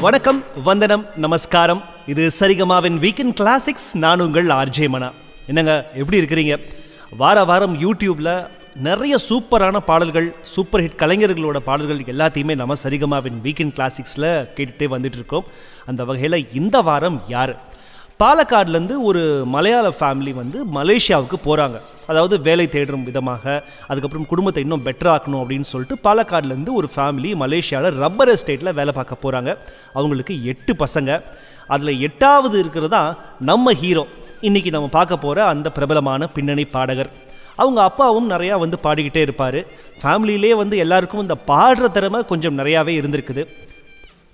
வணக்கம், வந்தனம், நமஸ்காரம். இது சரிகமாவின் வீக்கெண்ட் கிளாசிக்ஸ். நான் உங்கள் ஆர்ஜே மனா. என்னங்க, எப்படி இருக்கிறீங்க? வார வாரம் யூடியூப்பில் நிறைய சூப்பரான பாடல்கள், சூப்பர் ஹிட் கலைஞர்களோட பாடல்கள் எல்லாத்தையுமே நம்ம சரிகமாவின் வீக்கெண்ட் கிளாசிக்ஸில் கேட்டுகிட்டே வந்துட்டுருக்கோம். அந்த வகையில் இந்த வாரம் யார்? பாலக்காடுலேருந்து ஒரு மலையாள ஃபேமிலி மலேசியாவுக்கு போகிறாங்க. அதாவது வேலை தேடும் விதமாக, அதுக்கப்புறம் குடும்பத்தை இன்னும் பெட்டர் ஆக்கணும் அப்படின்னு சொல்லிட்டு பாலக்காடுலேருந்து ஒரு ஃபேமிலி மலேசியாவில் ரப்பர் எஸ்டேட்டில் வேலை பார்க்க போகிறாங்க. அவங்களுக்கு 8 பசங்க. அதில் 8வது இருக்கிறதா நம்ம ஹீரோ, இன்றைக்கி நம்ம பார்க்க போகிற அந்த பிரபலமான பின்னணி பாடகர். அவங்க அப்பாவும் நிறையா பாடிக்கிட்டே இருப்பார். ஃபேமிலியிலே எல்லாருக்கும் இந்த பாடுற திறமை கொஞ்சம் நிறையாவே இருந்திருக்குது.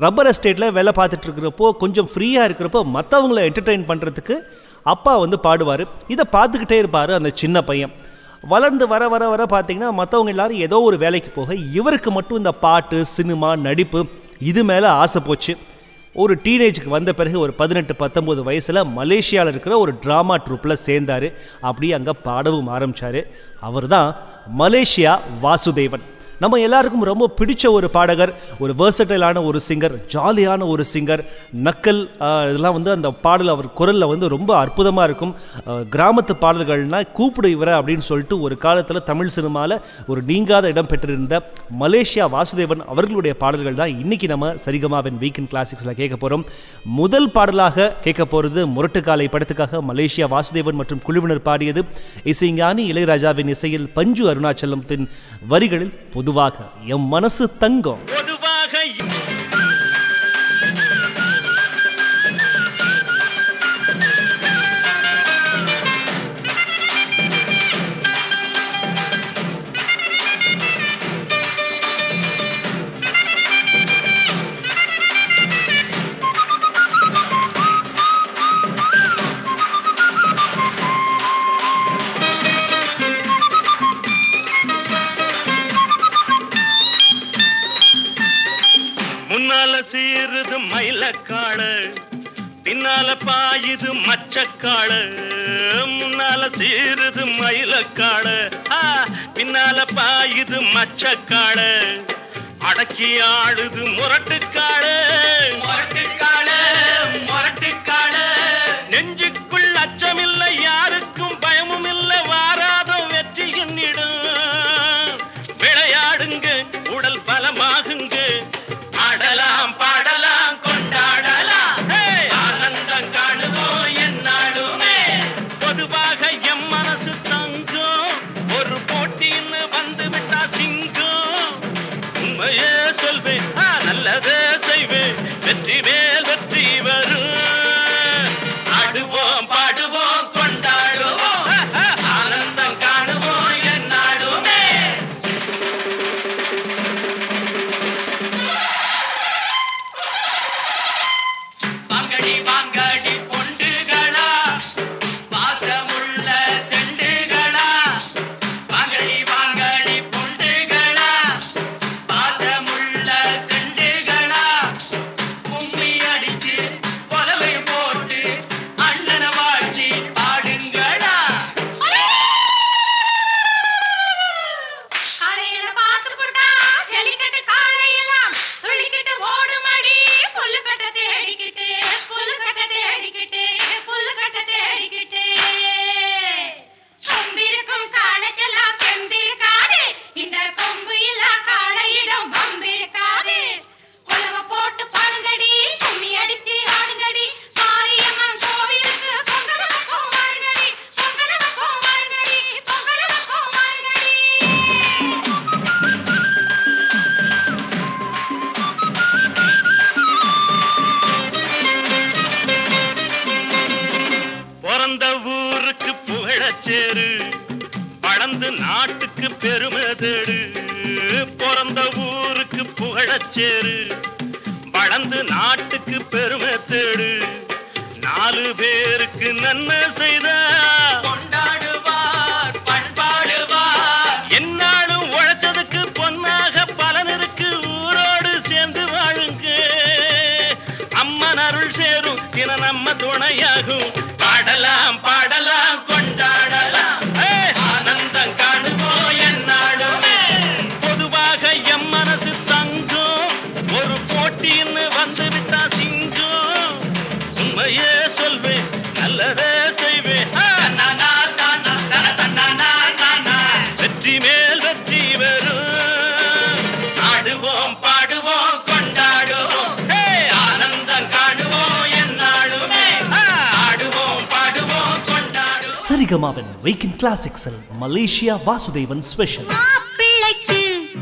ரப்பர் எஸ்டேட்டில் வேலை பார்த்துட்ருக்கிறப்போ கொஞ்சம் ஃப்ரீயாக இருக்கிறப்போ மற்றவங்களை என்டர்டெயின் பண்ணுறதுக்கு அப்பா பாடுவார். இதை பார்த்துக்கிட்டே இருப்பார் அந்த சின்ன பையன். வளர்ந்து வர வர வர பார்த்திங்கன்னா மற்றவங்க எல்லோரும் ஏதோ ஒரு வேலைக்கு போக இவருக்கு மட்டும் இந்த பாட்டு, சினிமா, நடிப்பு இது மேலே ஆசை போச்சு. ஒரு டீனேஜுக்கு வந்த பிறகு ஒரு 18-19 வயசில் மலேசியாவில் இருக்கிற ஒரு ட்ராமா ட்ரூப்பில் சேர்ந்தார். அப்படியே அங்கே பாடவும் ஆரம்பித்தார். அவர் தான் மலேசியா வாசுதேவன். நம்ம எல்லாருக்கும் ரொம்ப பிடிச்ச ஒரு பாடகர், ஒரு வேர்சடைலான ஒரு சிங்கர், ஜாலியான ஒரு சிங்கர். நக்கல் இதெல்லாம் அந்த பாடல் அவர் குரலில் ரொம்ப அற்புதமாக இருக்கும். கிராமத்து பாடல்கள்னால் கூப்பிடு இவரை அப்படின்னு சொல்லிட்டு ஒரு காலத்தில் தமிழ் சினிமாவில் ஒரு நீங்காத இடம் பெற்றிருந்த மலேசியா வாசுதேவன் அவர்களுடைய பாடல்கள் தான் இன்றைக்கி நம்ம சரிகமாவின் வீக்கெண்ட் கிளாசிக்ஸில் கேட்க போகிறோம். முதல் பாடலாக கேட்க போகிறது முரட்டுக்காலை படத்துக்காக மலேசியா வாசுதேவன் மற்றும் குழுவினர் பாடியது. இசைஞானி இளையராஜாவின் இசையில் பஞ்சு அருணாச்சலத்தின் வரிகளில் பொதுவாக எம் மனசு தங்கம். சீருது மயிலக்காடு, பின்னால பாயுது மச்சக்காடு. முன்னால சீருது மயிலக்காடு, பின்னால பாயுது மச்சக்காடு. அடக்கி ஆடுது முரட்டுக்காடு, முரட்டுக்காடு, முரட்டுக்காடு. நெஞ்சுக்குள் அச்சமில்லை, யாருக்கும் பயமும் இல்லை, வாராத வெற்றி என்னிடும். விளையாடுங்க, உடல் பலமாகுங்க, ஆடலாம் பாடலாம் கொண்டாடலாம், ஆனந்தம் காணுவோம் என்னாலுமே. பொதுவாக எம் மனசு தங்கம், ஒரு போட்டின்னு வந்து விட்டா சிங்கம். உண்மையே சொல்வேன், நல்லதே செய்வேன், வெற்றி மேல் வெற்றி வரும். ஆடுவோம் பாடுவோம் கொண்டாடுவோம், ஆனந்தம் காணுவோம் என்னாலுமே. வாங்கடி பொண்டுகளா, பாசமுள்ள செண்டுகளா. வாங்கடி வாங்கடி பொண்டுகளா, பாசமுள்ள செண்டுகளா. கும்மி அடிச்சு கொலவை போட்டு அண்ணன வாழ்ச்சி பாடுங்களா. காலையில பார்த்து போட்டா ஜல்லிக்கட்டு காலையெல்லாம் துள்ளிக்கிட்டு ஓடுமடி. புல்லுக்கட்டை தேடிக்கிட்டு, புல்லுக்கட்டை தேடிக்கிட்டு, புல்லுக்கட்டை தேடிக்கிட்டு. கொம்பிருக்கும் காளைக்கெல்லாம் செம்பிருக்காது, இந்த கொம்பு இல்லா காளையிடம் வம்பிருக்காது. கொலவ போட்டு பாடுங்கடி, கும்மி அடிச்சு ஆடுங்கடி. மாரியம்மன் கோவிலுக்கு பொங்கல் வைப்போம் வாருங்கடி, பொங்கல் வைப்போம் வாருங்கடி, பொங்கல் வைப்போம் வாருங்கடி. பிறந்த ஊருக்கு புகழச்சேரு, வளர்ந்து நாட்டுக்கு பெருமை தேடு. பிறந்த ஊருக்கு புகழச்சேரு, வளர்ந்து நாட்டுக்கு பெருமை தேடு. 4 பேருக்கு நன்மை செய்த கொண்டாடுவார், பண்பாடுவார். என்னாலும் உழைச்சதுக்கு பொன்னாக பலன் இருக்கு, ஊரோடு சேர்ந்து வாழுங்க. அம்மன் அருள் சேரும் தின நம்ம துணையாகும். பாடலாம் பாடலாம் கொண்டாடலாம், ஆனந்தம் காணுவோம் என்னாலுமே. பொதுவாக எம் மனசு தங்கம், ஒரு போட்டின்னு வந்து விட்டா சரிகமாவின் வீக்கெண்ட் கிளாசிக்ஸில் மலேசியா வாசுதேவன் ஸ்பெஷல். மாப்பிள்ளைக்கு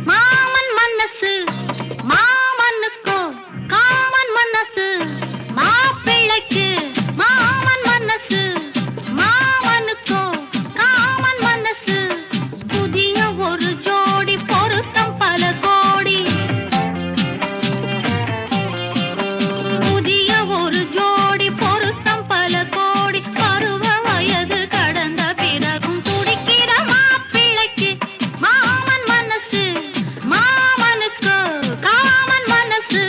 மாமன் மனசு, மாமனுக்கோ காமன் மனசு. மாப்பிள்ளைக்கு மாமன் மனசு, மாமனுக்கோ காமன் மனசு. புதிய ஒரு ஜோடி பொருத்தம் பல கோடி, புதிய ஒரு ஜோடி பொருத்தம் பல கோடி. பருவ வயது கடந்த பிறகும் துடிக்கிற மாப்பிள்ளைக்கு மாமன் மனசு, மாமனுக்கு காமன் மனசு.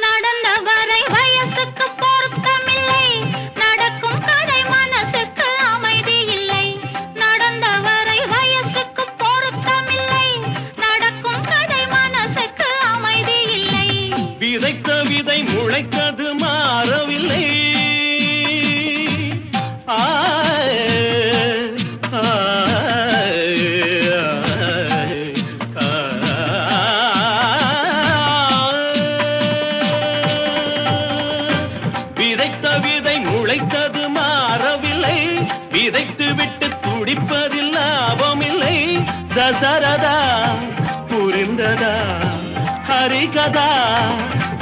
நடந்த வரை வயசுக்கு பொருத்தமில்லை, நடக்கும் கதை மனசுக்கு அமைதி இல்லை. நடந்த வரை வயசுக்கு பொருத்தமில்லை, நடக்கும் கதை மனசுக்கு அமைதி இல்லை. விதைத்த விதை முளைத்தது மாறவில்லை. விதைத்த விதை முளைத்தது மாறவில்லை. விதைத்து விட்டு துடிப்பதில் லாபமில்லை. தசரதா புரிந்ததா, ஹரிகதா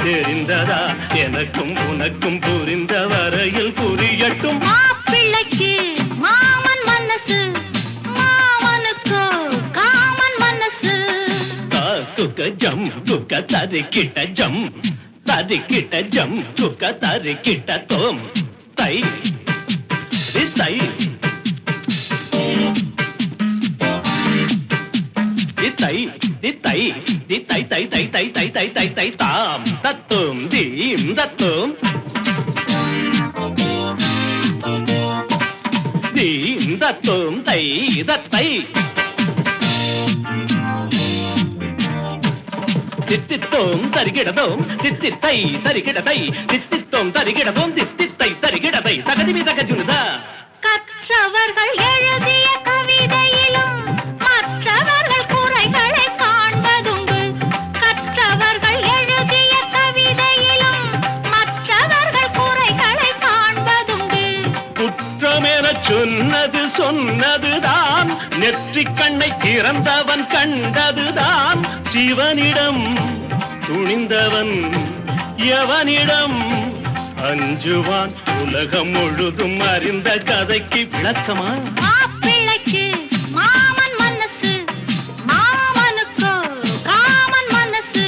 தெரிந்ததா, எனக்கும் உனக்கும் புரிந்த வரையில் புரியட்டும். மாப்பிள்ளைக்கு மாமன் மனசு, மாமனுக்கு காமன் மனசு. குக்க ஜம் குக்க தரிக்கிட்ட ஜம், தரிக்கிட்ட ஜம் குக்க தரிக்கிட்ட தோம் தை தை தை தை தை தை தை தை தை தை தை தை தாம் தத்தும் தீம் தத்தும் தீம் தத்தும் தை தத்தை தித்தித்தோம் தரிகிடதோம் தித்தித்தை தரிகிடதை தித்தித்தோம் தரிகிடதோம் தித்தித்தை தரிகிடதை தகதிமி தகஜுனுதா. கற்றவர்கள் எழுதிய கவிதையிலும் மற்றவர்கள் குறைகளை காண்பதுண்டு. கற்றவர்கள் எழுதிய கவிதையிலும் மற்றவர்கள் குறைகளை காண்பதுண்டு. குற்றமென சொன்னது சொன்னதுதான், நெற்றிக் கண்ணை திறந்தவன் கண்டதுதான். சிவனிடம் துணிந்தவன் எவனிடம் அஞ்சுவான்? உலகம் முழுதும் அறிந்த கதைக்கு விளக்கமா? மாப்பிள்ளைக்கு மாமன் மனசு, மாமனுக்கு காமன் மனசு.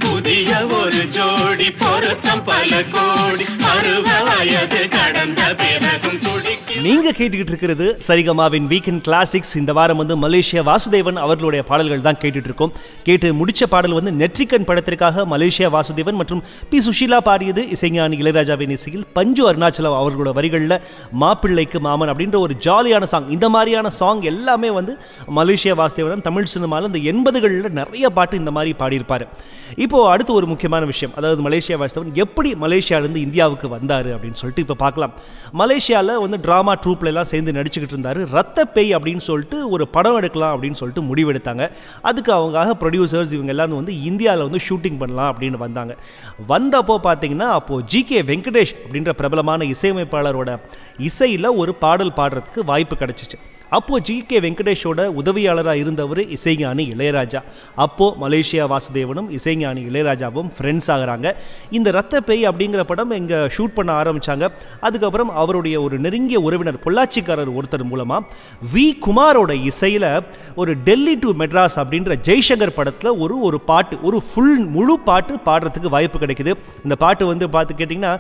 புதிய ஒரு ஜோடி பொருத்தம் பல கோடி. பருவ வயது கடந்த பிறகும் துடிக்க. நீங்க கேட்டுக்கிட்டு இருக்கிறது சரிகமாவின் வீக்கெண்ட் கிளாசிக்ஸ். இந்த வாரம் வந்து மலேசியா வாசுதேவன் அவர்களுடைய பாடல்கள் தான் கேட்டுட்டு இருக்கோம். கேட்டு முடிச்ச பாடல் வந்து நெற்றிக்கண் படத்திற்காக மலேசியா வாசுதேவன் மற்றும் பி சுஷீலா பாடியது. இசைஞானி இளையராஜாவின் இசையில் பஞ்சு அருணாச்சலம் அவர்களோட வரிகளில் மாப்பிள்ளைக்கு மாமன் அப்படின்ற ஒரு ஜாலியான சாங். இந்த மாதிரியான சாங் எல்லாமே வந்து மலேசியா வாசுதேவன் தமிழ் சினிமாவில் இந்த 80களில் நிறைய பாட்டு இந்த மாதிரி பாடியிருப்பார். இப்போ அடுத்து ஒரு முக்கியமான விஷயம், அதாவது மலேசியா வாசுதேவன் எப்படி மலேசியாவிலேருந்து இந்தியாவுக்கு வந்தார் அப்படின்னு சொல்லிட்டு இப்போ பார்க்கலாம். மலேசியாவில் வந்து ட்ராமா ட்ரூப்ல எல்லாம் சேர்ந்து நடிச்சுக்கிட்டு இருந்தாரு. ரத்த பேய் அப்படின்னு சொல்லிட்டு ஒரு படம் எடுக்கலாம் அப்படின்னு சொல்லிட்டு முடிவெடுத்தாங்க. அதுக்கு அவங்க ப்ரொடியூசர்ஸ் இவங்க எல்லாரும் வந்து இந்தியாவில் வந்து ஷூட்டிங் பண்ணலாம் அப்படின்னு வந்தாங்க. வந்தப்போ பார்த்தீங்கன்னா அப்போ ஜி.கே. வெங்கடேஷ் அப்படின்ற பிரபலமான இசையமைப்பாளரோட இசையில் ஒரு பாடல் பாடுறதுக்கு வாய்ப்பு கிடைச்சிச்சு. அப்போது ஜி.கே. வெங்கடேஷோட உதவியாளராக இருந்தவர் இசைஞானி இளையராஜா. அப்போது மலேசியா வாசுதேவனும் இசைஞானி இளையராஜாவும் ஃப்ரெண்ட்ஸ் ஆகிறாங்க. இந்த ரத்த பேய் அப்படிங்கிற படம் இங்கே ஷூட் பண்ண ஆரம்பித்தாங்க. அதுக்கப்புறம் அவருடைய ஒரு நெருங்கிய உறவினர் பொள்ளாச்சிக்காரர் ஒருத்தர் மூலமாக வி குமாரோட இசையில் ஒரு டெல்லி டு மெட்ராஸ் அப்படின்ற ஜெய்சங்கர் படத்தில் ஒரு பாட்டு, ஒரு முழு பாட்டு பாடுறதுக்கு வாய்ப்பு கிடைக்குது. இந்த பாட்டு வந்து பார்த்து கேட்டிங்கன்னா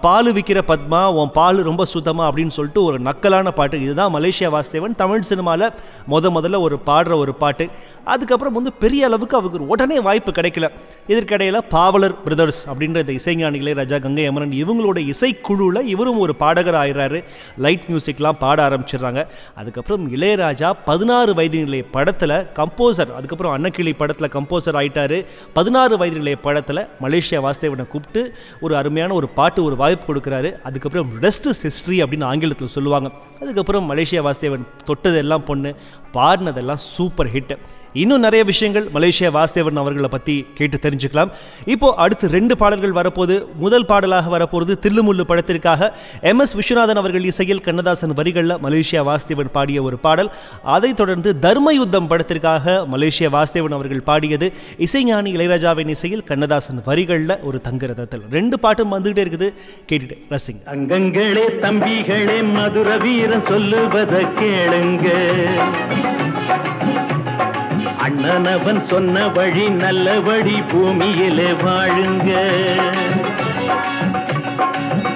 பால் விற்கிற பத்மா உன் பால் ரொம்ப சுத்தமாக அப்படின்னு சொல்லிட்டு ஒரு நக்கலான பாட்டு. இதுதான் மலேசியா வாசுதேவன் வாசுதேவன் தமிழ் சினிமாவில் முதல்ல ஒரு பாடுற ஒரு பாட்டு. அதுக்கப்புறம் வந்து பெரிய அளவுக்கு அவருக்கு உடனே வாய்ப்பு கிடைக்கல. இதற்கிடையில் பாவலர் பிரதர்ஸ் அப்படின்ற இந்த இசைஞானி இளையராஜா, கங்கை அமரன் இவங்களோட இசைக்குழுவில் இவரும் ஒரு பாடகர் ஆகிறாரு. லைட் மியூசிக்லாம் பாட ஆரம்பிச்சிடுறாங்க. அதுக்கப்புறம் இளையராஜா 16 வயது நிலை படத்தில் கம்போசர், அதுக்கப்புறம் அன்னக்கிளி படத்தில் கம்போசர் ஆயிட்டாரு. 16 வயது நிலை படத்தில் மலேசியா வாசுதேவனை கூப்பிட்டு ஒரு அருமையான ஒரு பாட்டு, ஒரு வாய்ப்பு கொடுக்குறாரு. அதுக்கப்புறம் ரெஸ்ட் இஸ் ஹிஸ்ட்ரி அப்படின்னு ஆங்கிலத்தில் சொல்லுவாங்க. அதுக்கப்புறம் மலேசியா வாசுதேவன் தொட்டதெல்லாம் பொண்ணு, பாடினதெல்லாம் சூப்பர் ஹிட். இன்னும் நிறைய விஷயங்கள் மலேசியா வாசுதேவன் அவர்களை பற்றி கேட்டு தெரிஞ்சுக்கலாம். இப்போது அடுத்து 2 பாடல்கள் வரப்போது. முதல் பாடலாக வரப்போகிறது தில்லுமுள்ளு படத்திற்காக MS விஸ்வநாதன் அவர்கள் இசையில் கண்ணதாசன் வரிகளில் மலேசியா வாசுதேவன் பாடிய ஒரு பாடல். அதைத் தொடர்ந்து தர்மயுத்தம் படத்திற்காக மலேசியா வாசுதேவன் அவர்கள் பாடியது இசைஞானி இளையராஜாவின் இசையில் கண்ணதாசன் வரிகளில் ஒரு தங்கரதத்தில். 2 பாட்டும் வந்துகிட்டே இருக்குது, கேட்டுட்டு ரசிங்க. தங்கங்களே தம்பிகளே மதுர வீரன் சொல்லுவத கேளுங்க, அண்ணனவன் சொன்ன வழி நல்ல வழி பூமியிலே வாழுங்க.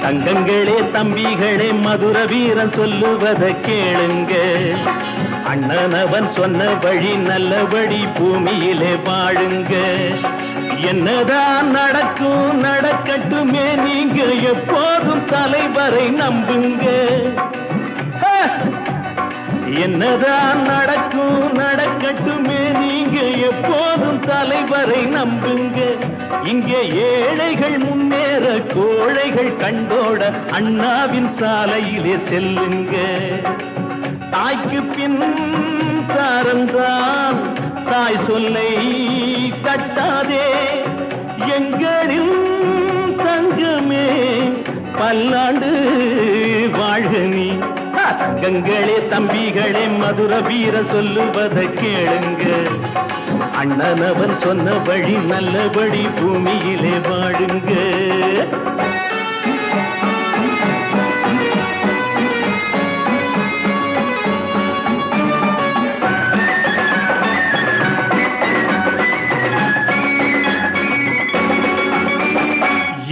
தங்கங்களே தம்பிகளே மதுர வீரன் சொல்லுவத கேளுங்க, அண்ணனவன் சொன்ன வழி நல்ல வழி பூமியிலே வாழுங்க. என்னதான் நடக்கும் நடக்கட்டுமே, நீங்க எப்போதும் தலைவரை நம்புங்க. என்னதான் நடக்கும் நடக்கட்டுமே, நீங்க எப்போதும் தலைவரை நம்புங்க. இங்கே ஏழைகள் முன்னேற கோழைகள் கண்டோட அண்ணாவின் சாலையிலே செல்லுங்க. தாய்க்கு பின் தாரந்தான் தாய் சொல்லை தட்டாதே, எங்களின் தங்கமே பல்லாண்டு வாழ்க நீ. தங்கங்களே தம்பிகளே மதுர வீர சொல்லுவத கேளுங்க, அண்ணனவன் சொன்ன வழி நல்லபடி பூமியிலே வாழுங்க.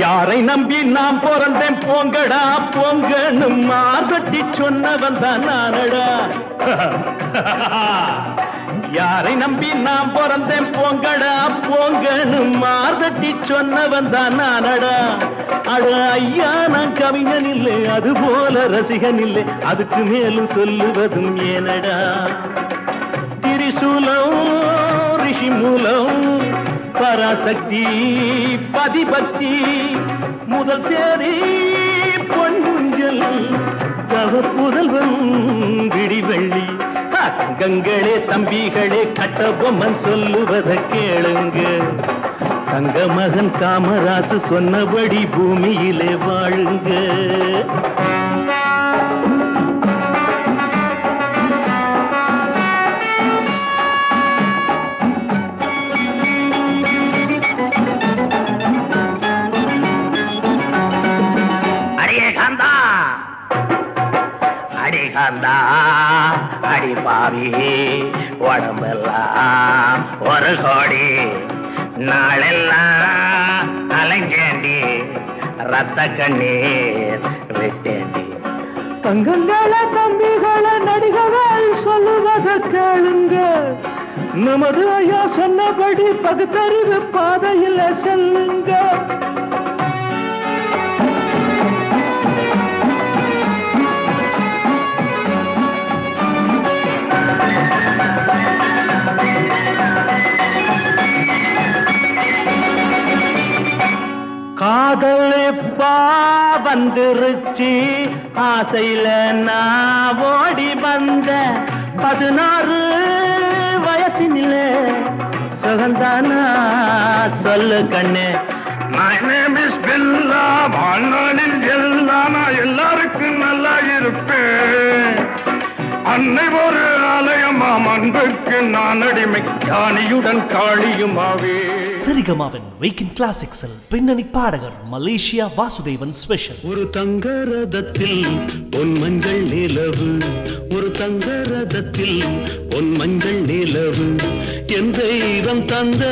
யாரை நம்பி நாம் பிறந்தேன் போங்கடா போங்கன்னு மார்கட்டி சொன்னவன் தான் நானடா. யாரை நம்பி நாம் பிறந்தேன் போங்கடா போங்கன்னு மார்கட்டி சொன்னவன் தான் நானடா. அட ஐயா நான் கவிஞன் இல்லை, அது போல ரசிகன் இல்லை, அதுக்கு மேலும் சொல்லுவதும் ஏனடா. திரிசூலம் ரிஷி மூலம் பராசக்தி பதிபக்தி முதல் தேரி பொன்முஞ்சல் தவ புதல்வன் விடிவெள்ளி. தங்கங்களே தம்பிகளே கட்டபொம்மன் சொல்லுவத கேளுங்க, தங்க மகன் காமராசு சொன்னபடி பூமியிலே வாழுங்க. அடி பாவி உடம்பெல்லாம் ஒரு கோடி நாளெல்லாம் அலைஞ்சேண்டி ரத்த கண்ணீர் விட்டேண்டி. தங்கங்கள தம்பிகள நடிகர்கள் சொல்லுவத கேளுங்க, நமது ஐயா சொன்னபடி பகுத்தறிவு பாதையில் செல்லுங்க. காதல் எப்பா வந்துருச்சு, ஆசையில நான் ஓடி வந்த 16 வயசினிலே சுகந்தானா சொல்லு கண்ணே. My name is Billa, வாழ்நாளில் எல்லாம் நான் எல்லாருக்கும் நல்லா இருப்பேன். அன்னை ஒரு ஆலயமாம், அன்புக்கு நான் அடிமை, ஞானியுடன் காளியுமாவே. சரிகமாவின் வீக்கெண்ட் கிளாசிக்ஸில் பின்னணி பாடகர் மலேசியா வாசுதேவன் ஸ்பெஷல். ஒரு தங்க ரதத்தில் பொன் மஞ்சள் நிலவு, ஒரு தங்க ரதத்தில் பொன் மஞ்சள் நிலவு, என் தெய்வம் தந்த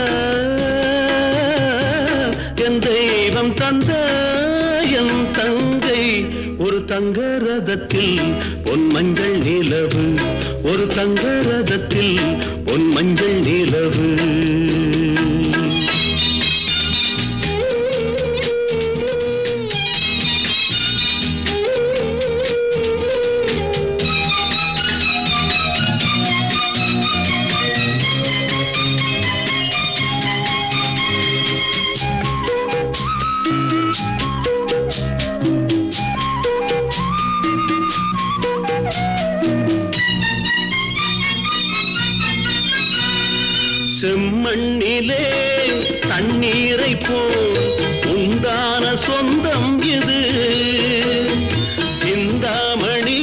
என் தெய்வம் தந்த என் தங்கை ஒரு தங்க ரதத்தில் பொன் மஞ்சள் நிலவு, ஒரு தங்க ரதத்தில் பொன் மஞ்சள் நிலவு. செம்மண்ணிலே தண்ணீரை போல் உண்டான சொந்தம் இது, சிந்தாமணி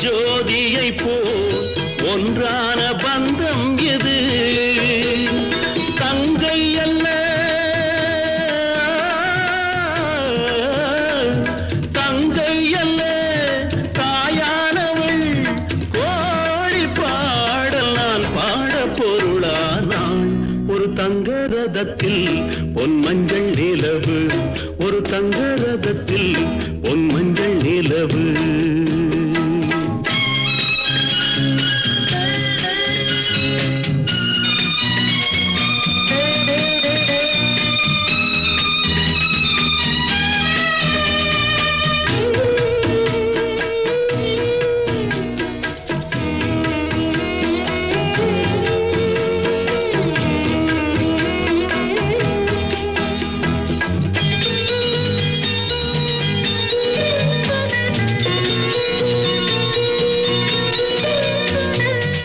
ஜோதியை போல் ஒன்றான பந்தம் இது. தங்கை அல்ல தங்கை அல்ல தாயானவள், கோழி பாடல் நான் பாட பொருளானாள். ஒரு தங்க ரதத்தில் பொன் மஞ்சள் நிலவு, ஒரு தங்க ரதத்தில் பொன் மஞ்சள் நிலவு.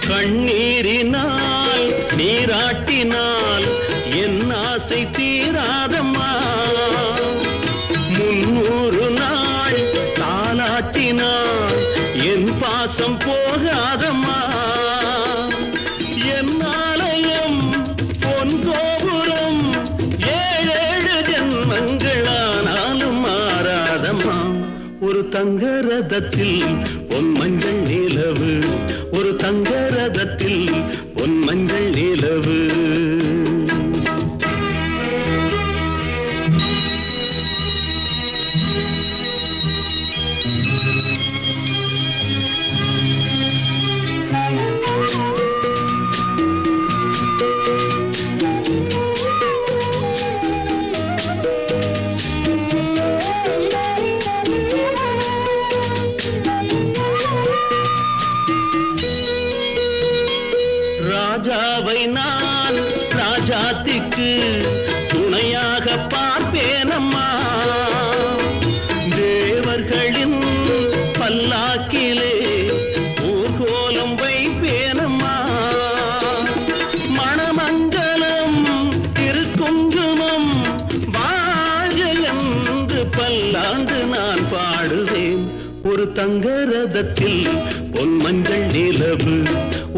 கண்ணீரினால் நீராட்டினால் என் ஆசை தீராதம்மா, 300 நாள் தாலாட்டினால் என் பாசம் போகாதம்மா. என் ஆலயம் பொன் கோபுரம் 7 ஜென்மங்களானாலும் மாறாதம்மா. ஒரு தங்க ரதத்தில் பொன் மஞ்சள் நிலவு, ஒரு தங்க ரதத்தில் பொன் மஞ்சள் நிலவு. ராஜாவை நான் ராஜாத்திக்கு துணையாக பார்ப்பேனம்மா, தேவர்களின் பல்லாக்கிலே ஊர்கோலம் வைப்பேனம்மா. மணமங்கலம் திருக்குங்குமம் வாழ்க என்று பல்லாண்டு நான் பாடுவேன். ஒரு தங்க ரதத்தில் பொன் மஞ்சள் நிலவு,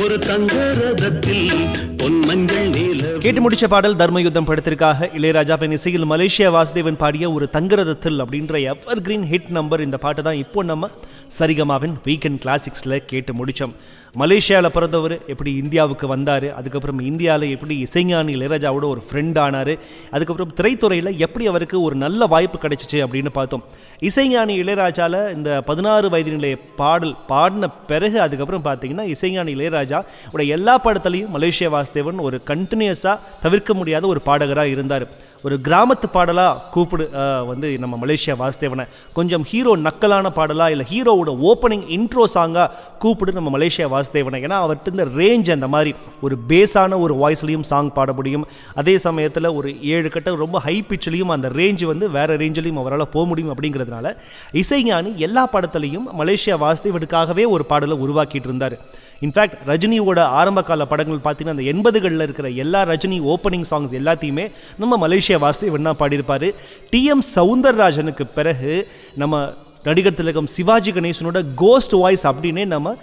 ஒரு தங்க ரதத்தில் பொன் மஞ்சள் நிலவு. கேட்டு முடிச்ச பாடல் தர்மயுத்தம் படத்திற்காக இளையராஜாவின் இசையில் மலேசியா வாசுதேவன் பாடிய ஒரு தங்கரதத்தில் அப்படின்ற எவர் கிரீன் ஹிட் நம்பர். இந்த பாட்டு தான் இப்போ நம்ம சரிகமாவின் வீக்கெண்ட் கிளாசிக்ஸில் கேட்டு முடித்தோம். மலேசியாவில் பிறந்தவர் எப்படி இந்தியாவுக்கு வந்தார், அதுக்கப்புறம் இந்தியாவில் எப்படி இசைஞானி இளையராஜாவோட ஒரு ஃப்ரெண்ட் ஆனார், அதுக்கப்புறம் திரைத்துறையில் எப்படி அவருக்கு ஒரு நல்ல வாய்ப்பு கிடைச்சிச்சு அப்படின்னு பார்த்தோம். இசைஞானி இளையராஜாவில் இந்த 16 வயது நிலைய பாடல் பாடின பிறகு அதுக்கப்புறம் பார்த்தீங்கன்னா இசைஞானி இளையராஜா உடைய எல்லா படத்துலையும் மலேசியா வாசுதேவன் ஒரு கண்டினியூஸாக தவிர்க்க முடியாத ஒரு பாடகராக இருந்தார். ஒரு கிராமத்து பாடலாக கூப்பிடு வந்து நம்ம மலேசியா வாசுதேவனை, கொஞ்சம் ஹீரோ நக்கலான பாடலாக இல்லை ஹீரோவோட ஓப்பனிங் இன்ட்ரோ சாங்காக கூப்பிடு நம்ம மலேசியா வாசுதேவனை. ஏன்னா அவர்கிட்ட இந்த ரேஞ்ச் அந்த மாதிரி ஒரு பேஸான ஒரு வாய்ஸ்லையும் சாங் பாட முடியும், அதே சமயத்தில் ஒரு 7 கட்ட ரொம்ப ஹை பிச்சிலையும் அந்த ரேஞ்சு வந்து வேறு ரேஞ்சிலையும் அவரால் போக முடியும். அப்படிங்கிறதுனால இசைஞானி எல்லா படத்துலையும் மலேசியா வாசுதேவனுக்காகவே ஒரு பாடலை உருவாக்கிட்டு இருந்தார். இன்ஃபேக்ட் ரஜினியோட ஆரம்ப கால படங்கள் பார்த்தீங்கன்னா அந்த 80களில் இருக்கிற எல்லா ரஜினி ஓப்பனிங் சாங்ஸ் எல்லாத்தையுமே நம்ம மலேசியா வாசுதேவன் தான் பாடியிருப்பார். TM சௌந்தரராஜனுக்கு பிறகு நம்ம நடிகர் திலகம் சிவாஜி கணேசனோட கோஸ்ட் வாய்ஸ் அப்படின்னே நம்ம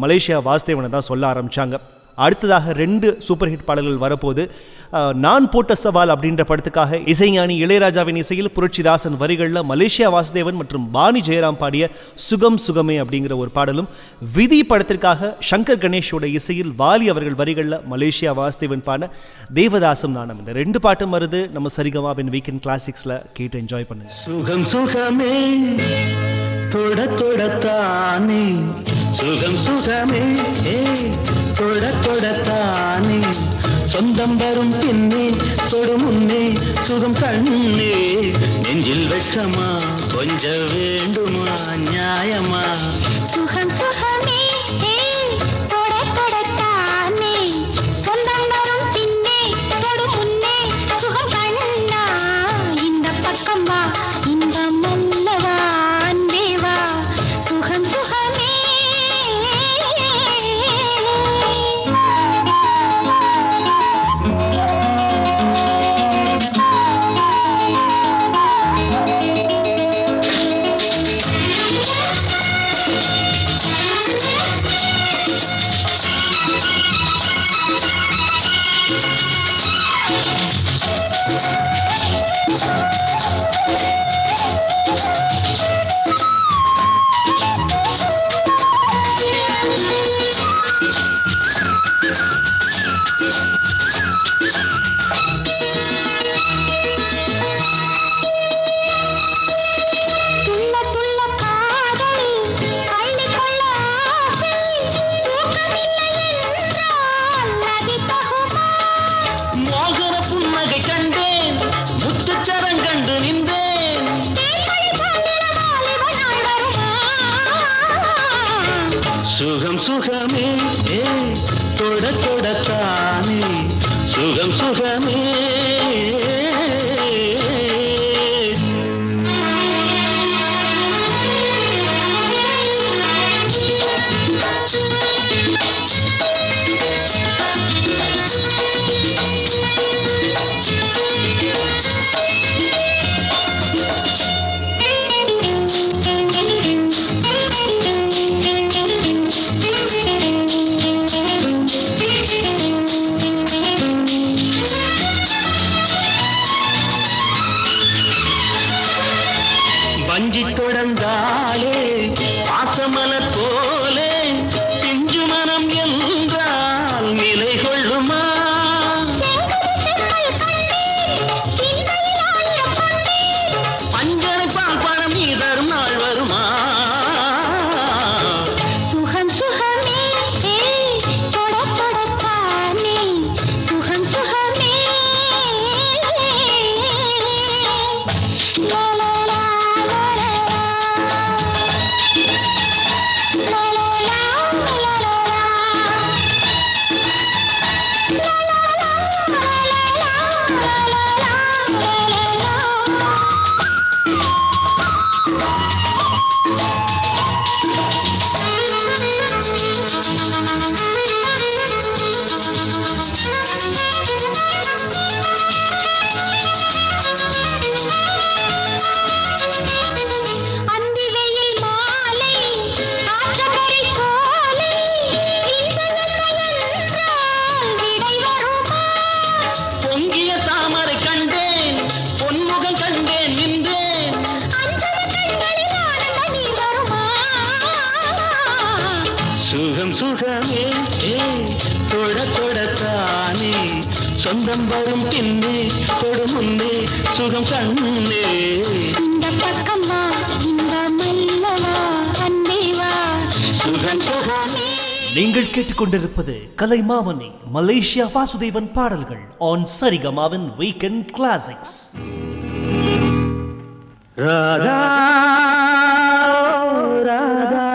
மலேசியா வாசுதேவனை தான் சொல்ல ஆரம்பித்தாங்க. அடுத்ததாக 2 சூப்பர் ஹிட் பாடல்கள் வரப்போது. நான் போட்ட சவால் அப்படின்ற படத்துக்காக இசைஞானி இளையராஜாவின் இசையில் புரட்சிதாசன் வரிகளில் மலேசியா வாசுதேவன் மற்றும் பாணி ஜெயராம் பாடிய சுகம் சுகமே அப்படிங்கிற ஒரு பாடலும், விதி படத்திற்காக சங்கர் கணேஷோட இசையில் வாலி அவர்கள் வரிகளில் மலேசியா வாசுதேவன் பாட தேவதாசும் நானும். இந்த 2 பாட்டும் வருது நம்ம சரிகமாவின் வீக்கெண்ட் கிளாசிக்ஸில் கேட்டு என்ஜாய் பண்ணுங்க. சுகம் சுகமே தொட தொடத்தானே சுகம் சுகமே தொட தொடத்தானே சொந்தம் வரும் பின்னே தொடு முன்னே சுகம் கண்ணே நெஞ்சில் வெட்கமா கொஞ்சம் வேண்டுமா நியாயமா சுகம் சுகமே தொட தொடத்தானே சொந்தம் வரும் பின்னே தொடு முன்னே சுகம் கண்ணா இந்த பக்கம் வா இன்பம் அல்லவா அன்பே வா சுகம் சுகமே சுகம் சுகமே தொட தொடத்தானே சுகம் சுகமே வஞ்சி தொடர்ந்தாலே பாசமலர் போலே பிஞ்சு மனம் என்றால் நிலை கொள்ளுமா பஞ்சனை பால் பழம் நீ தரும் நாள் வருமா சுகம் சுகமே தொட தொடத்தானே சுகம் சுகமே லா லா லா லா லா லா லா லா லா அந்தி வெயில் மாலை ஆற்றங்கரை சோலை இன்பமென்றால் விடை வருமா பொங்கிய தாமரை கண்டேன் பொன்முகம் கண்டேன் நின்றேன் அஞ்சன கண்களில் ஆனந்த நீர் வருமா சுகம் சுகமே தொட தொடத்தானே சொந்தம் வரும் பின்னே தொடு முன்னே சுகம் கண்ணே இந்த பக்கம் வா இன்பம் அல்லவா அன்பே வா சுகம் சுகமே நீங்கள் கேட்டுக்கொண்டிருப்பது கலைமாமணி மலேசியா வாசுதேவன் பாடல்கள் ஆன் சரிகமாவின் வீக்கெண்ட் கிளாசிக்ஸ். ராதா ராதா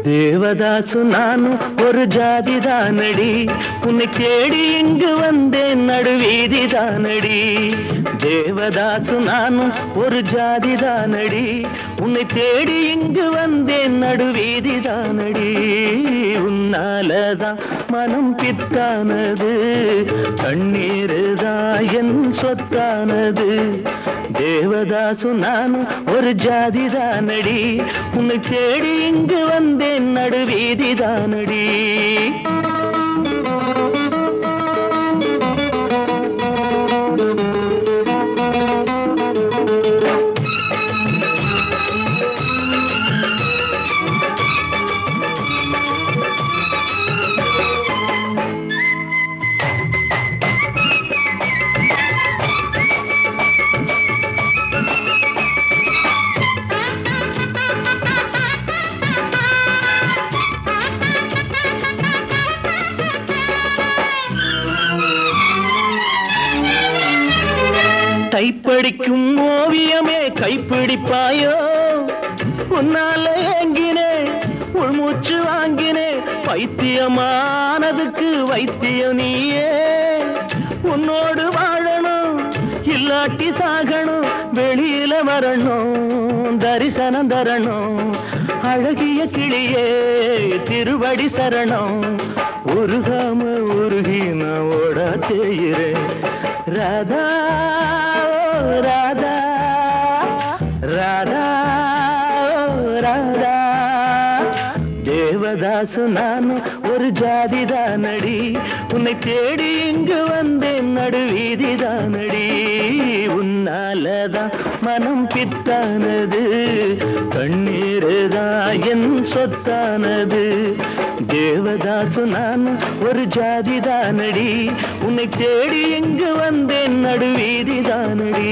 தேவதாசு நானும் ஒரு ஜாதிதானடி உன்னை தேடி இங்கு வந்தேன் நடுவீதிதானடி தேவதாசு நானும் ஒரு ஜாதிதானடி உன்னை தேடி இங்கு வந்தேன் நடுவீதிதானடி உன்னாலதான் மனம் பித்தானது கண்ணீருதான் என் சொத்தானது தேவதாசு நானும் ஒரு ஜாதிதானடி, உன்னை தேடி இங்கு வந்தேன் நடுவீதிதானடி. கைப்படிக்கும் ஓவியமே கைப்பிடிப்பாயோ, உன்னால ஏங்கினே உள்மூச்சு வாங்கினே, பைத்தியமானதுக்கு வைத்தியம் நீயே. உன்னோடு வாழணும் இல்லாட்டி சாகணும், வெளியில வரணும் தரிசனம் தரணும். அழகிய கிளியே திருவடி சரணம், உருகாம உருகி நான் ஓடா செய்கிறேன். ராதா ராதா ராதா ராதா, தேவதாசு நானும் ஒரு ஜாதிதானடி, உன்னை தேடி இங்கு வந்தேன் நடுவீதிதானடி. உன்னாலதான் மனம் பித்தானது, கண்ணீருதான் என் சொத்தானது. தேவதாசு நானும் ஒரு ஜாதிதானடி, உன்னை தேடி இங்கு வந்தேன் நடுவீதிதானடி.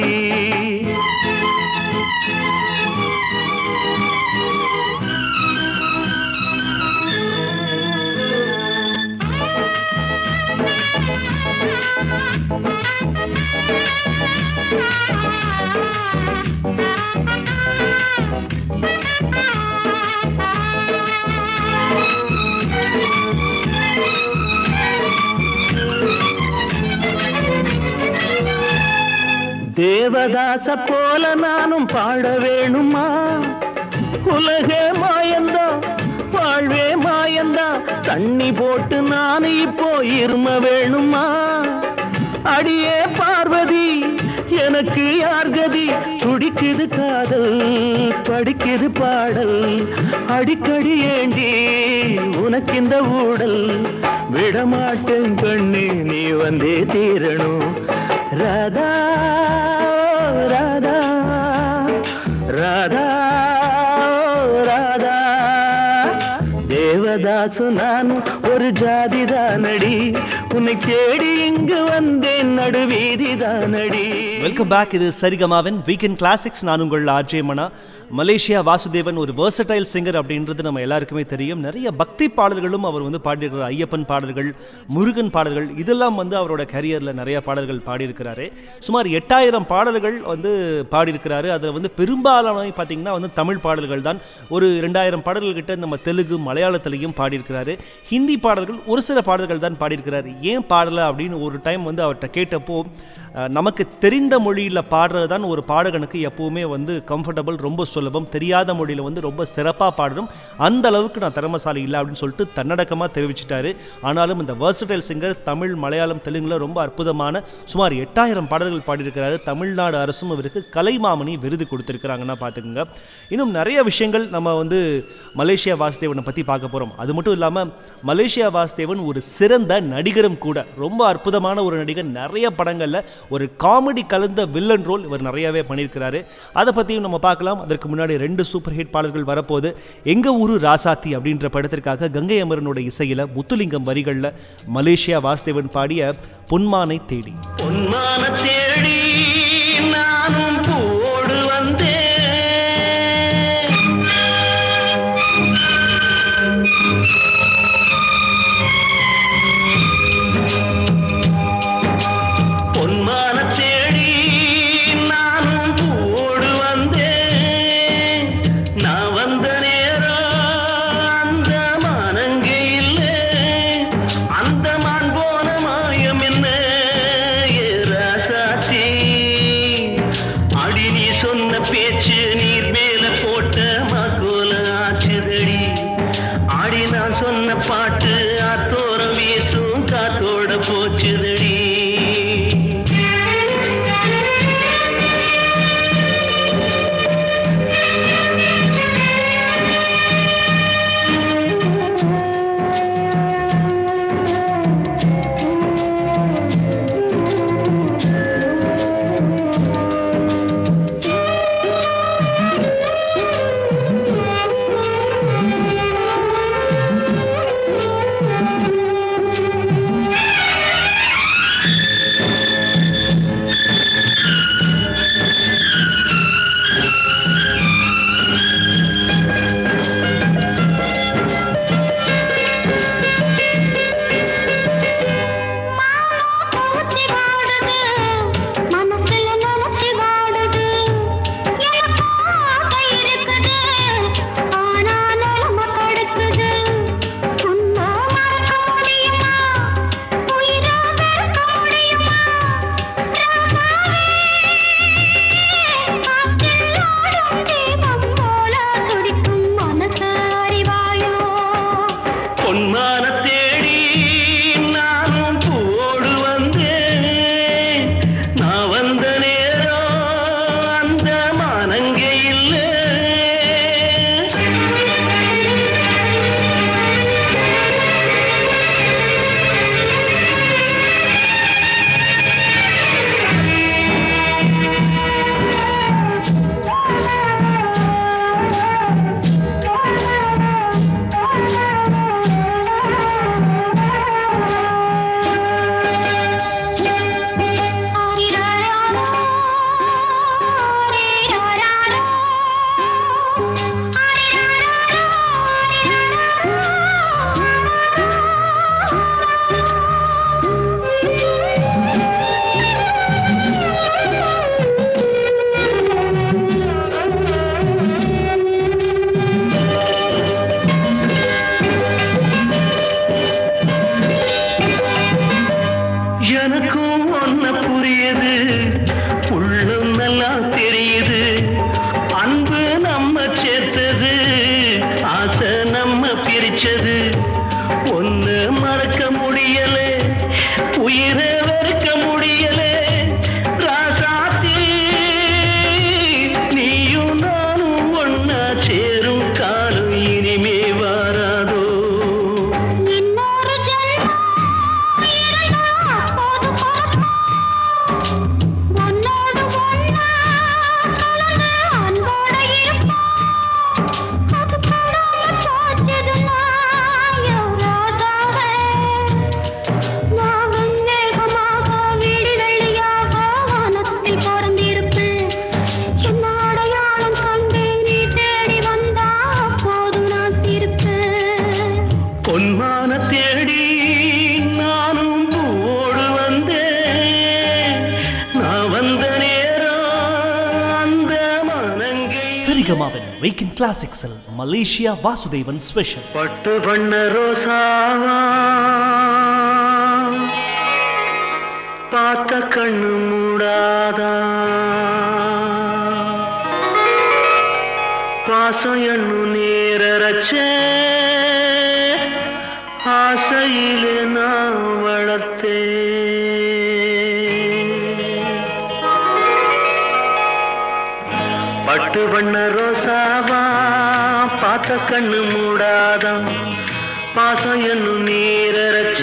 தேவதாச போல நானும் பாட வேணுமா, உலகே மாயந்தா வாழ்வே மாயந்தா, தண்ணி போட்டு நான் இப்போ இரும வேணுமா. அடியே பார்வதி எனக்கு யார் கதி, துடிக்குது காதல் படிக்குது பாடல், அடிக்கடி ஏண்டி உனக்கு இந்த ஊடல். விடமாட்டேன் கண்ணே நீ வந்தே தீரணும். ராதா ராதா ராதா ராதா, தேவதாசு நானும் ஒரு ஜாதிதானடி, உன்னை தேடி இங்கு வந்தேன் நடுவீதிதானடி. Welcome back. இது சரிகமாவின் வீக்கெண்ட் கிளாசிக்ஸ். நான் உங்கள் ஆர்ஜே மனா. மலேசியா வாசுதேவன் ஒரு வெர்சடைல் சிங்கர் அப்படின்றது நம்ம எல்லாருக்குமே தெரியும். நிறைய பக்தி பாடல்களும் அவர் வந்து பாடியிருக்கிறார். ஐயப்பன் பாடல்கள், முருகன் பாடல்கள், இதெல்லாம் வந்து அவரோட கரியரில் நிறைய பாடல்கள் பாடியிருக்கிறாரு. சுமார் 8000 பாடல்கள் வந்து பாடியிருக்கிறாரு. அதில் வந்து பெரும்பாலானவை பார்த்திங்கன்னா வந்து தமிழ் பாடல்கள் தான். ஒரு 2000 பாடல்கள் கிட்ட நம்ம தெலுங்கு மலையாளத்திலையும் பாடியிருக்கிறாரு. ஹிந்தி பாடல்கள் ஒரு சில பாடல்கள் தான் பாடியிருக்கிறாரு. ஏன் பாடலை அப்படின்னு ஒரு டைம் வந்து அவர்கிட்ட கேட்டப்போ, நமக்கு தெரிந்த மொழியில் பாடுறது தான் ஒரு பாடகனுக்கு எப்போவுமே வந்து கம்ஃபர்டபுள், ரொம்ப சுலபம். தெரியாத மொழியில் வந்து ரொம்ப சிறப்பாக பாடணும், அந்த அளவுக்கு நான் திறமசாலி இல்லை அப்படின்னு சொல்லிட்டு தன்னடக்கமாக தெரிவிச்சிட்டாரு. ஆனாலும் இந்த வெர்சடைல் சிங்கர் தமிழ் மலையாளம் தெலுங்குல ரொம்ப அற்புதமான சுமார் 8000 பாடல்கள் பாடியிருக்கிறாரு. தமிழ்நாடு அரசும் இவருக்கு கலைமாமணி விருது கொடுத்துருக்குறாங்கன்னா பார்த்துக்குங்க. இன்னும் நிறைய விஷயங்கள் நம்ம வந்து மலேசியா வாசுதேவனை பற்றி பார்க்க போகிறோம். அது மட்டும் இல்லாமல் மலேசியா வாசுதேவன் ஒரு சிறந்த நடிகரும் கூட. ரொம்ப அற்புதமான ஒரு நடிகர். நிறைய படங்களில் ஒரு காமெடி கலந்த வில்லன் ரோல் இவர் நிறையவே பண்ணியிருக்கிறாரு. அதை பற்றியும் நம்ம பார்க்கலாம். அதற்கு முன்னாடி 2 சூப்பர் ஹிட் பாடல்கள் வரப்போது. எங்க ஊரு ராசாத்தி அப்படின்ற படத்திற்காக கங்கை அமரனோட இசையில முத்துலிங்கம் வரிகளில் மலேசியா வாசுதேவன் பாடிய பொன்மானை தேடி. பொன்மான தேடி நானும் போடு வந்தேன், பொன்மான தேடி நானும் போடு வந்தேன். நான் வந்த நேரம் அந்த மானங்கே இல்லை, அந்த மான் போன மாயம் என்ன ராசாத்தி. அடி நீ சொன்ன பேச்சு நீர் மேல போட்ட மாக்கோல ஆச்சுதடி. ஆடி நான் சொன்ன பாட்டு ஆத்தோரம் வீசும் காத்தோட போச்சுதடி. உயிரை வெறுக்க முடியலே ராசாத்தி நீயும் நானும் ஒன்னா சேரும் காலம் இனிமே வாராதோ இன்னொரு ஜென்மம் இருந்தா அப்போது பார்ப்போம். உன்னோடு ஒன்னா கலந்து அன்போடு இருப்போம். அது படாம போச்சதுன்னா ராஜாவே நான் வெண்ணேகமாக வீடு வெள்ளியாக வானத்தில் பிறந்திருப்பேன். என்ன அடையாளம் கண்டு நீ தேடி வந்தா அப்போது நான் சிரிப்பேன். பொன்மான தேடி நானும் பூவோடு வந்தேன் நான் வந்த நேரம் அந்த மனங்கை சரிகமாவின் வீக்கெண்ட் கிளாசிக்ஸில் மலேசியா வாசுதேவன் ஸ்பெஷல். பட்டு பண்ண ரோசாவா பார்த்த கண்ணு மூடாதா பாசம் எண்ணு நேரச்சே ஆசையிலே நான் வளர்த்தே பட்டு பண்ண ரோசாவா பார்த்த கண்ணு மூடாதான் பாசம் என்னும் நீரச்ச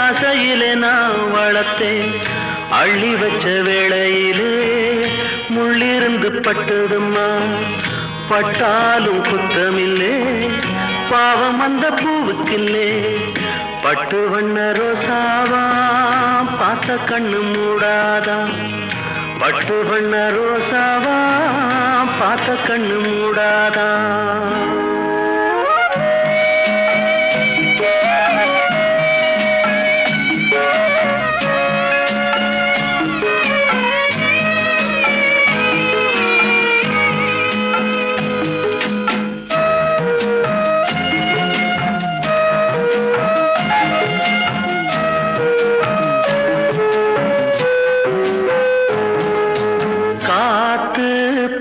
ஆசையிலே நான் வளர்த்தேன் அள்ளி வச்ச வேளையிலே முள்ளிருந்து பட்டதும்மா பட்டாலும் குத்தமில்லே பாவம் அந்த பூவுக்கில்லே பட்டு வண்ண ரோசாவா பார்த்த கண்ணு மூடாதான் பட்டு வண்ண ரோசாவா பார்த்த கண்ணு மூடாதான்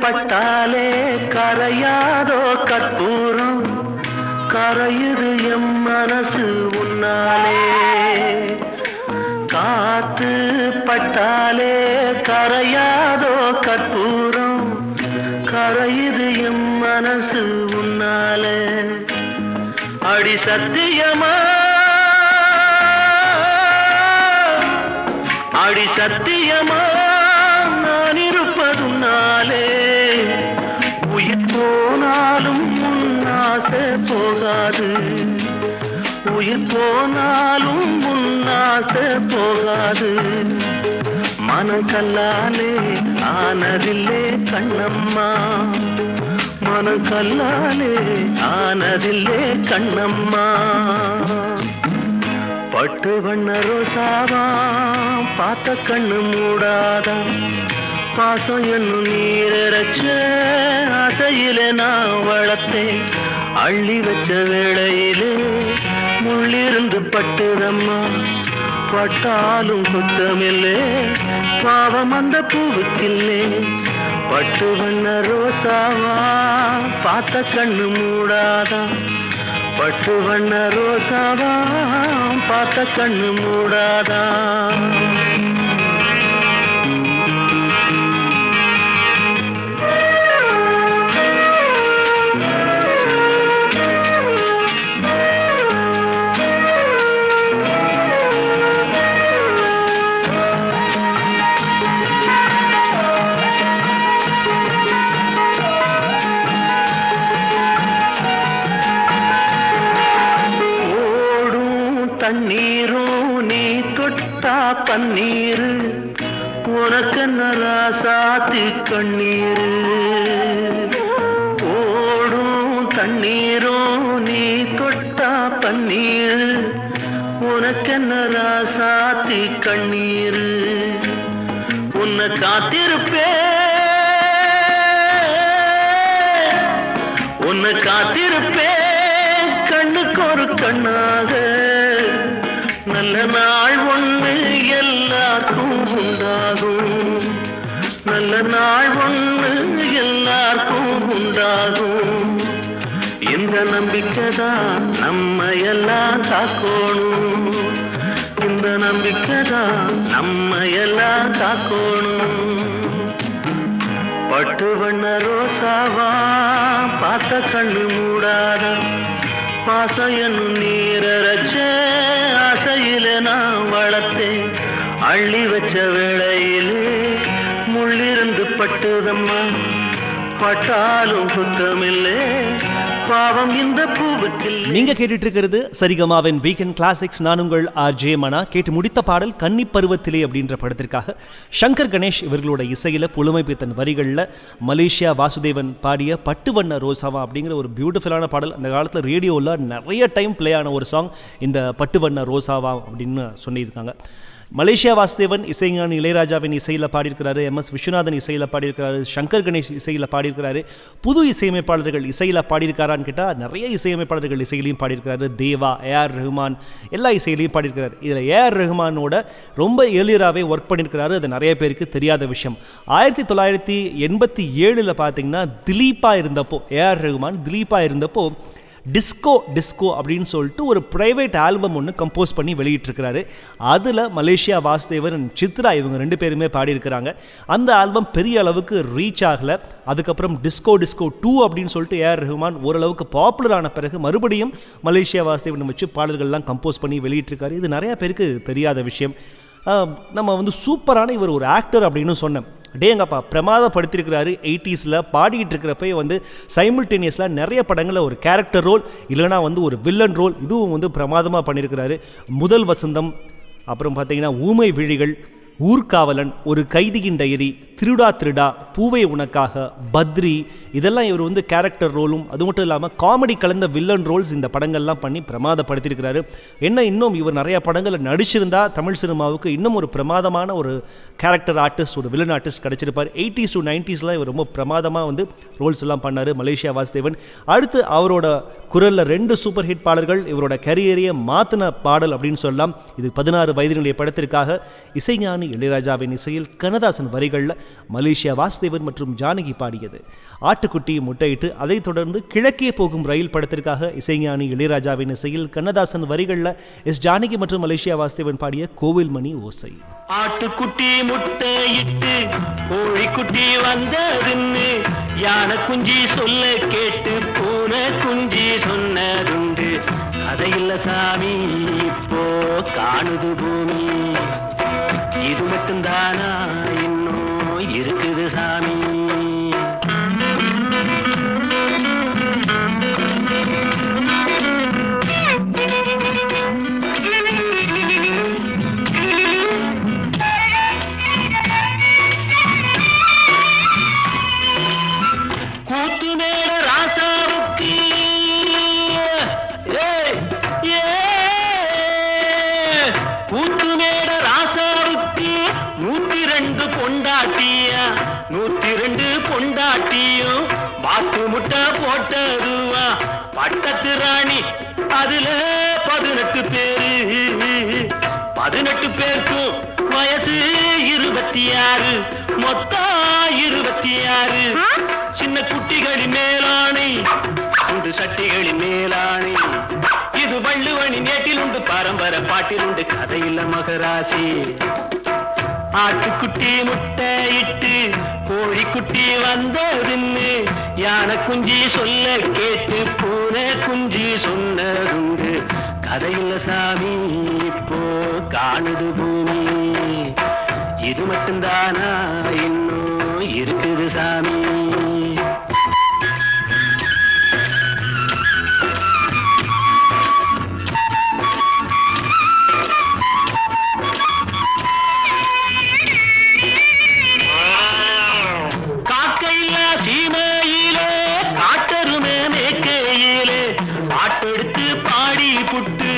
பட்டாலே கரையாதோ கற்பூரம் கரையுது எம் மனசு உன்னாலே காத்து பட்டாலே கரையாதோ கற்பூரம் கரையுது எம் மனசு உன்னாலே அடி சத்தியமா அடி சத்தியமா நான் இருப்பதுனாலே உயிர் போனாலும் உன்னாசை போகாது உயிர் போனாலும் உன்னாசை போகாது மனம் கல்லாலே ஆனதில்லே கண்ணம்மா மனம் கல்லாலே ஆனதில்லே கண்ணம்மா பட்டு வண்ண ரோசாவா பார்த்த கண்ணு மூடாதா பாசம் என்னும் நீரச்ச ஆசையிலே நான் வளர்த்தேன் அள்ளி வச்ச வேளையிலே முள்ளிருந்து பட்டுதம்மா பட்டாலும் குத்தமில்லே பாவம் அந்த பூவுக்கில்லே பட்டு வண்ண ரோசாவா பார்த்த கண்ணு மூடாதா பட்டு வண்ண ரோசாவா பார்த்த கண்ணு மூடாதா தண்ணீரும் நீ தொட்டா பன்னீர் உனக்கு நராசாத்தி கண்ணீர் ஓடும் தண்ணீரும் நீ தொட்டா பன்னீர் உனக்கு நராசாத்தி கண்ணீர் உன்னை காத்திருப்பே உன்னை காத்திருப்பே கண்ணுக்கு ஒரு கண்ணாக நல்ல நாள் ஒன்று எல்லாருக்கும் உண்டாகும் நல்ல நாள் ஒன்று எல்லாருக்கும் உண்டாகும் இந்த நம்பிக்கைதான் நம்ம எல்லாம் காக்கணும் இந்த இந்த நம்பிக்கைதான் நம்ம எல்லாம் காக்கணும். பட்டு வண்ண ரோசாவா பார்த்த கண்ணு மூடாத பாசம் என்னும் நீரச்ச ஆசையில நான் வளர்த்தேன். அள்ளி வச்ச வேளையிலே முள்ளிருந்து பட்டுதம்மா, பட்டாலும் குத்தமில்லே பாவம் இந்த பூவுக்கு. நீங்க கேட்டுட்டு இருக்கிறது சரிகமாவின் வீக்கெண்ட் கிளாசிக்ஸ். நான் உங்கள் ஆர்ஜே மனா. கேட்டு முடித்த பாடல் கன்னி பருவத்திலே அப்படின்ற படத்திற்காக சங்கர் கணேஷ் இவர்களோட இசையில புலமைப்பித்தன் வரிகளில் மலேசியா வாசுதேவன் பாடிய பட்டு வண்ண ரோசாவா அப்படிங்கிற ஒரு பியூட்டிஃபுல்லான பாடல். அந்த காலத்தில் ரேடியோவில் நிறைய டைம் பிளே ஆன ஒரு சாங் இந்த பட்டு வண்ண ரோசாவா அப்படின்னு சொல்லியிருக்காங்க. மலேசியா வாசுதேவன் இசைஞானி இளையராஜாவின் இசையில் பாடியிருக்கிறாரு, MS விஸ்வநாதன் இசையில் பாடியிருக்கிறாரு, சங்கர் கணேஷ் இசையில் பாடியிருக்கிறாரு. புது இசையமைப்பாளர்கள் இசையில் பாடியிருக்காரான்னு கேட்டால் நிறைய இசையமைப்பாளர்கள் இசையிலையும் பாடியிருக்கிறாரு. தேவா, AR ரஹ்மான் எல்லா இசையிலையும் பாடியிருக்கிறாரு. இதில் AR ரஹ்மானோட ரொம்ப ஏர்லியராகவே ஒர்க் பண்ணியிருக்கிறாரு. அது நிறைய பேருக்கு தெரியாத விஷயம். 1987 பார்த்தீங்கன்னா திலீப்பா இருந்தப்போ, AR ரஹ்மான் திலீப்பா இருந்தப்போ டிஸ்கோ அப்படின்னு சொல்லிட்டு ஒரு ப்ரைவேட் ஆல்பம் ஒன்று கம்போஸ் பண்ணி வெளியிட்டிருக்கிறாரு. அதில் மலேசியா வாசுதேவன் சித்ரா இவங்க 2 பேருமே பாடியிருக்கிறாங்க. அந்த ஆல்பம் பெரிய அளவுக்கு ரீச் ஆகலை. அதுக்கப்புறம் டிஸ்கோ 2 அப்படின்னு சொல்லிட்டு AR ரஹ்மான் ஓரளவுக்கு பாப்புலரான பிறகு மறுபடியும் மலேசியா வாசுதேவன் வச்சு பாடல்கள்லாம் கம்போஸ் பண்ணி வெளியிட்டிருக்காரு. இது நிறையா பேருக்கு தெரியாத விஷயம். நம்ம சூப்பரான இவர் ஒரு ஆக்டர் அப்படின்னு சொன்னேன். டேங்கப்பா பிரமாதப்படுத்தியிருக்கிறாரு. 80s பாடிக்கிட்டு இருக்கிறப்ப சைமில்டேனியஸில் நிறைய படங்களில் ஒரு கேரக்டர் ரோல் இல்லைனா ஒரு வில்லன் ரோல் இதுவும் பிரமாதமாக பண்ணியிருக்கிறாரு. முதல் வசந்தம், அப்புறம் பார்த்தீங்கன்னா ஊமை விழிகள், ஊர்காவலன், ஒரு கைதியின் டைரி, திருடா, பூவை உனக்காக, பத்ரி, இதெல்லாம் இவர் கேரக்டர் ரோலும் அது மட்டும் இல்லாமல் காமெடி கலந்த வில்லன் ரோல்ஸ் இந்த படங்கள்லாம் பண்ணி பிரமாதப்படுத்தியிருக்கிறாரு. இன்னும் இவர் நிறைய படங்களில் நடிச்சிருந்தா தமிழ் சினிமாவுக்கு இன்னும் ஒரு பிரமாதமான ஒரு கேரக்டர் ஆர்டிஸ்ட், ஒரு வில்லன் ஆர்டிஸ்ட் கிடச்சிருப்பார். 80s to 90s இவர் ரொம்ப பிரமாதமாக ரோல்ஸ் எல்லாம் பண்ணார் மலேசியா வாசுதேவன். அடுத்து அவரோட குரலில் 2 சூப்பர் ஹிட் பாடல்கள் இவரோட கரியரையே மாற்றின பாடல் அப்படின்னு சொல்லலாம். இது 16 வயதினுடைய படத்திற்காக இசைஞானி இளையராஜாவின் இசையில் கண்ணதாசன் வரிகளில் மலேசியா வாசுதேவன் மற்றும் ஜானகி பாடியது ஆட்டுக்குட்டி முட்டையிட்டு. அதைத் தொடர்ந்து கிழக்கே போகும் ரயில் படத்திற்காக இசைஞானி இளையராஜாவின் இசையில் கண்ணதாசன் வரிகளில் ஜானகி மற்றும் மலேசியா வாசுதேவன் பாடிய கோவில் மணி ஓசை. ஆட்டுக்குட்டி முட்டையிட்டு கோழிக்குட்டி வந்ததுன்னு யானை குஞ்சி சொல்ல கேட்டு பூனை குஞ்சி சொன்னதுண்டு. கதையில்ல சாமி இப்போ காணுது பூமி, இது மட்டும்தானா இன்னும் இருக்குது சாமி. கூத்துமேட ராசாவுக்கு கூத்துமேட ராசாவுக்கு 102 பொண்டாட்டியா, 102 பொண்டாட்டியும் பாத்து முட்டை போட்டதுவா. பட்டத்து ராணி அதுல 18 பேரு, 18 பேருக்கும் வயசு 26, மொத்தம் 26. சின்ன குட்டிகளின் மேலாணை, உண்டு சட்டிகளின் மேலாணை. இது வள்ளுவனி நேட்டில் உண்டு, பரம்பரை பாட்டில் உண்டு, கதையில்ல மகராசி. ஆட்டுக்குட்டி முட்டையிட்டு கோழிக்குட்டி வந்ததுன்னு யானை குஞ்சி சொல்ல கேட்டு பூனை குஞ்சி சொன்னதுண்டு. கதையில்ல சாமி இப்போ காணுது பூமி, இது மட்டும்தானா இன்னும் இருக்குது சாமி. காக்கையில்லா சீமையிலே காட்டருமே மேக்கையிலே பாட்டெடுத்து பாடி புட்டு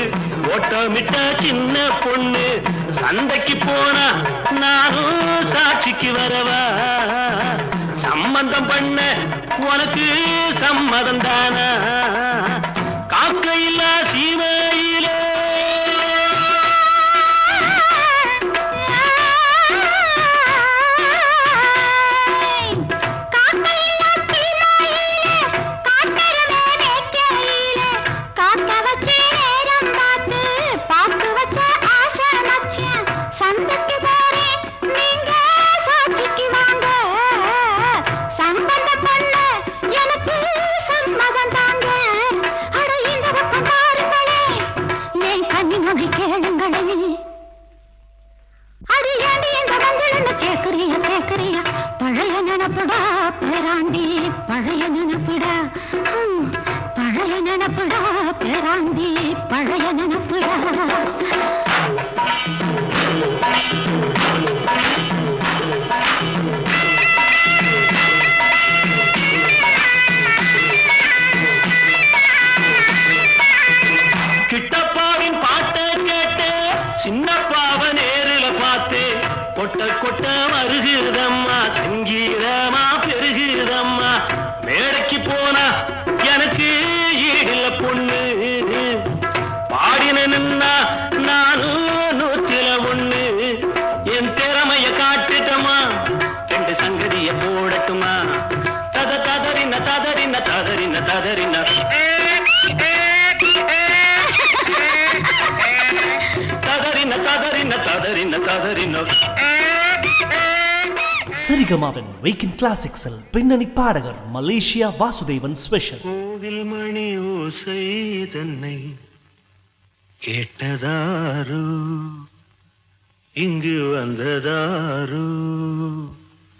ஓட்டமிட்ட சின்ன பொண்ணு. சந்தைக்கு போனா நானும் சாட்சிக்கு வரவா, சம்பந்தம் பண்ண உனக்கு சம்மதம் தானா. காக்கையில்லா சீமையிலே காக்க வச்சு நேரம் பார்த்து பாக்கு வச்ச ஆசை சந்தைக்கு போறேன் நீங்க சாட்சிக்கு வாங்க சம்பந்த பண்ண எனக்கு சம்மதம் தாங்க அட இந்த பக்கம் பாருங்களே என் கண்ணி மொழி கேளுங்களே அடி ஏண்டி இந்த மஞ்சள்னு கேக்குறியா பழைய நினப்புடா பேராண்டி பழைய நினப்புடா பழைய நினப்புடா பேராண்டி பழைய நினப்புடா கிட்டப்பாவின் பாட்டை கேட்டு சின்னப்பாவ நேரில பார்த்து கொட்ட கொட்ட வருகுதம்மா சங்கீதமா பெருகுதம்மா மேடைக்கு போனா எனக்கு ஈடில பொண்ணு பாடினா நானும் 101 என் திறமைய காட்டுட்டமா 2 சங்கதிய போடட்டுமா ததறின ததறின ததறின ததறின ததறின ததறின ததறின ததறின சரிகமாவின் வீக்கெண்ட் கிளாசிக்ஸில் பின்னணி பாடகர் மலேசியா வாசுதேவன் ஸ்பெஷல். கோவில் மணி ஓசை தன்னை கேட்டதாரு இங்கு வந்ததாரு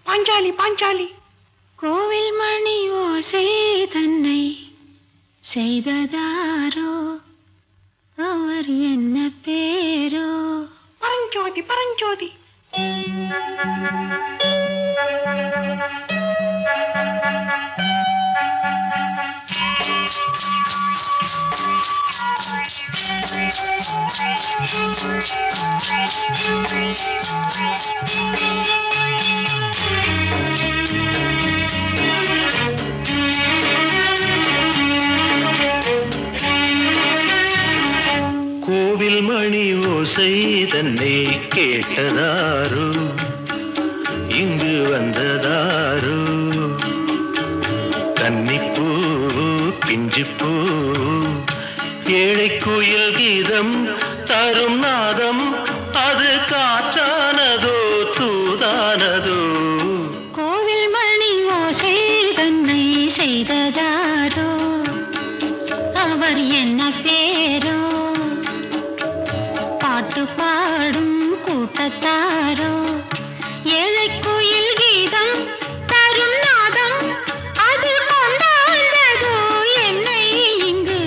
பாஞ்சாலி கோவில் மணி ஓசை தன்னை செய்ததாரோ அவர் என்ன பேரோ பரஞ்சோதி கோவில் மணி ஓசை தன்னை கேட்டதாரு இங்கு வந்ததாரு கன்னிப்பூ பிஞ்சுப்பூ ஏழை குயில் கீதம் தரும் நாதம் அது காற்றானதோ தூதானதோ கோவில் மணி ஓசை தன்னை செய்ததாரோ அவர் என்ன பேரோ பாட்டு பாடும் கூட்டத்தாரோ ஏழை குயில் கீதம் தரும் நாதம் அது கொண்டாண்டதோ என்னை இங்கு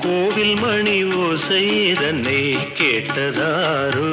கோவில் மணி ஓசை தன்னை கேட்டதாரோ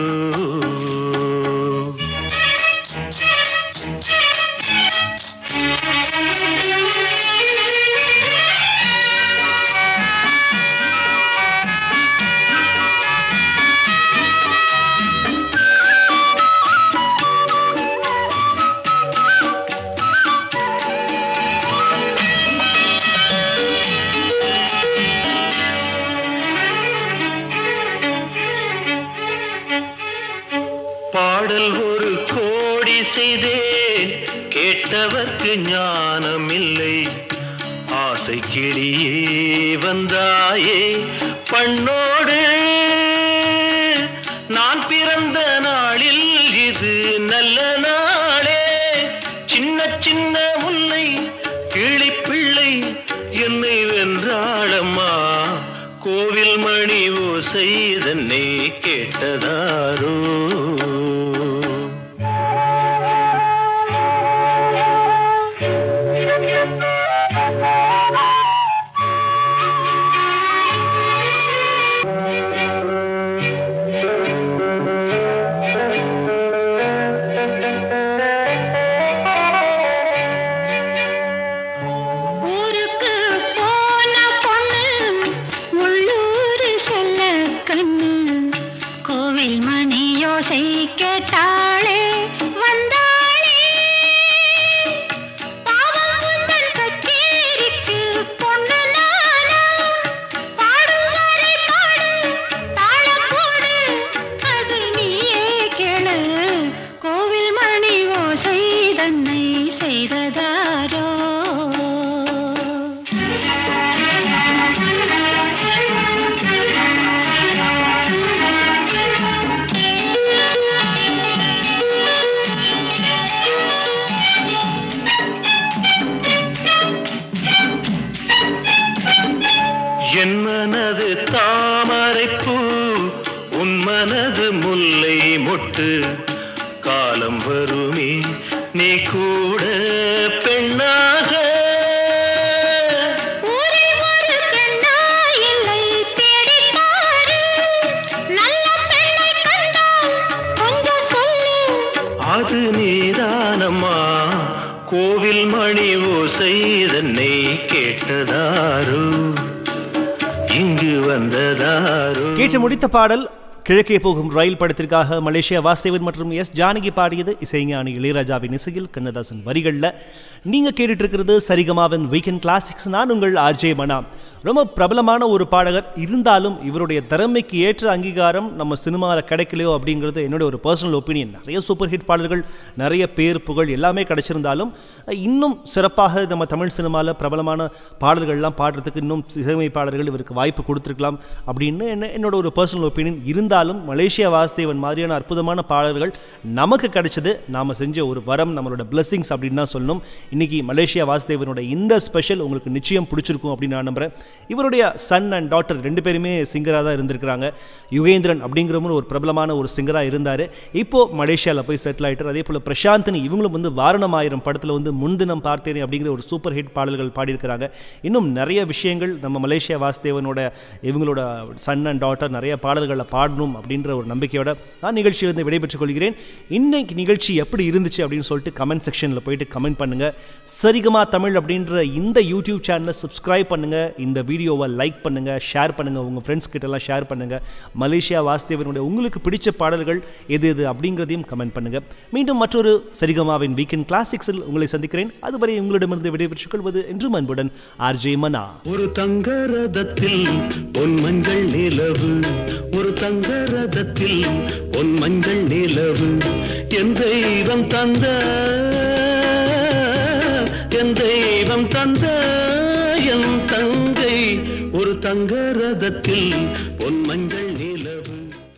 பாடல் ஒரு கோடி செய்தேன் கேட்டவர்க்கு ஞானமில்லை ஆசை கிளியே வந்தாயே பண்ணோடு நான் பிறந்த நாளில் இது நல்ல நாளே சின்ன சின்ன முல்லை கிளிப்பிள்ளை என்னை வென்றாளம்மா கோவில் மணி ஓசை தன்னை கேட்டதாரோ ஊருக்கு போன பொண்ணு உள்ளூர் செல்ல கண்ணு கோவில் மணி யோசை கேட்டாளே வந்தாளே பாவம் உந்தன் கச்சேரிக்கு பொண்ணு நானா பாடும் வரை பாடு தாளம் போடு அது நீயே கேளு கோவில் மணி ஓசை தன்னை செய்ததாரோ மொட்டு காலம் வருமே நீ கூட பெண்ணாக ஊரே ஒரு பெண்ணா இல்லை தேடிப் பாரு. நல்ல பெண்ணை கண்டால் கொஞ்சம் சொல்லு. அது நீதானம்மா கோவில் மணி ஓசை தன்னை கேட்டதாரோ இங்கு வந்ததாரோ. கேட்டு முடித்த பாடல் கிழக்கே போகும் ரயில் படத்திற்காக மலேசியா வாசுதேவன் மற்றும் எஸ் ஜானகி பாடியது. இசைஞானி இளையராஜாவின் இசையில் கண்ணதாசன் வரிகளில் நீங்க கேட்டுட்டு இருக்கிறது சரிகமாவின் வீக்கெண்ட் கிளாசிக்ஸ். நான் உங்கள் ஆர்ஜே மனா. ரொம்ப பிரபலமான ஒரு பாடகர், இருந்தாலும் இவருடைய திறமைக்கு ஏற்ற அங்கீகாரம் நம்ம சினிமாவில் கிடைக்கலையோ அப்படிங்கிறது என்னோட ஒரு பர்சனல் ஒப்பீனியன். நிறைய சூப்பர் ஹிட் பாடல்கள், நிறைய பேர் புகழ் எல்லாமே கிடைச்சிருந்தாலும் இன்னும் சிறப்பாக நம்ம தமிழ் சினிமாவில் பிரபலமான பாடல்கள்லாம் பாடுறதுக்கு இன்னும் இசையமைப்பாளர்கள் இவருக்கு வாய்ப்பு கொடுத்துருக்கலாம் அப்படின்னு என்னோட ஒரு பர்சனல் ஒப்பீனியன். இருந்தாலும் மலேசியா வாசுதேவன் மாதிரியான அற்புதமான பாடல்கள் நமக்கு கிடைச்சது நாம் செஞ்ச ஒரு வரம், நம்மளோட பிளெஸிங்ஸ் அப்படின்னு தான் சொல்லணும். இன்னைக்கு மலேசியா வாசுதேவனோட இந்த ஸ்பெஷல் உங்களுக்கு நிச்சயம் பிடிச்சிருக்கும் அப்படின்னு நான் நம்புறேன். இவருடைய சன் அண்ட் டாட்டர் 2 பேருமே சிங்கராக தான் இருந்திருக்கிறாங்க. யுகேந்திரன் அப்படிங்கிறவங்க ஒரு பிரபலமான ஒரு சிங்கராக இருந்தார். இப்போது மலேசியாவில் போய் செட்டில் ஆகிட்டார். அதே போல் பிரசாந்தினி இவங்களும் வந்து வாரணம் ஆயிரம் படத்தில் வந்து முன்தினம் பார்த்தேனே அப்படிங்கிற ஒரு சூப்பர் ஹிட் பாடல்கள் பாடியிருக்கிறாங்க. இன்னும் நிறைய விஷயங்கள் நம்ம மலேசியா வாசுதேவனோட இவங்களோட சன் அண்ட் டாட்டர் நிறைய பாடல்களை பாடணும் அப்படின்ற ஒரு நம்பிக்கையோட நான் நிகழ்ச்சியிலிருந்து விடைபெற்றுக் கொள்கிறேன். இன்னைக்கு நிகழ்ச்சி எப்படி இருந்துச்சு அப்படின்னு சொல்லிட்டு கமெண்ட் செக்ஷனில் போயிட்டு கமெண்ட் பண்ணுங்க. சரிகமா தமிழ் அப்படின்ற இந்த யூடியூப் சேனலை சப்ஸ்கிரைப் பண்ணுங்க, இந்த வீடியோவை லைக் பண்ணுங்க, ஷேர் பண்ணுங்க, உங்க ஃப்ரெண்ட்ஸ் கிட்ட எல்லாம் ஷேர் பண்ணுங்க. மலேசியா வாசுதேவனுடைய உங்களுக்கு பிடிச்ச பாடல்கள் எது எது அப்படிங்கிறதையும் கமெண்ட் பண்ணுங்க. மீண்டும் மற்றொரு சரிகமாவின் வீக்கெண்ட் கிளாசிக்ஸில் உங்களை சந்திக்கிறேன். அதுவரை உங்களிடமிருந்து விடைபெற்றுக் கொள்வது என்றும் அன்புடன் ஆர்ஜே மனா. ஒரு தங்க ரதத்தில் பொன் மஞ்சள் நிலவு, ஒரு தங்க ரதத்தில் பொன் மஞ்சள் நிலவு, என் தெய்வம் தந்த என் தெய்வம் தந்த என் தங்கை, ஒரு தங்க ரதத்தில் பொன் மஞ்சள்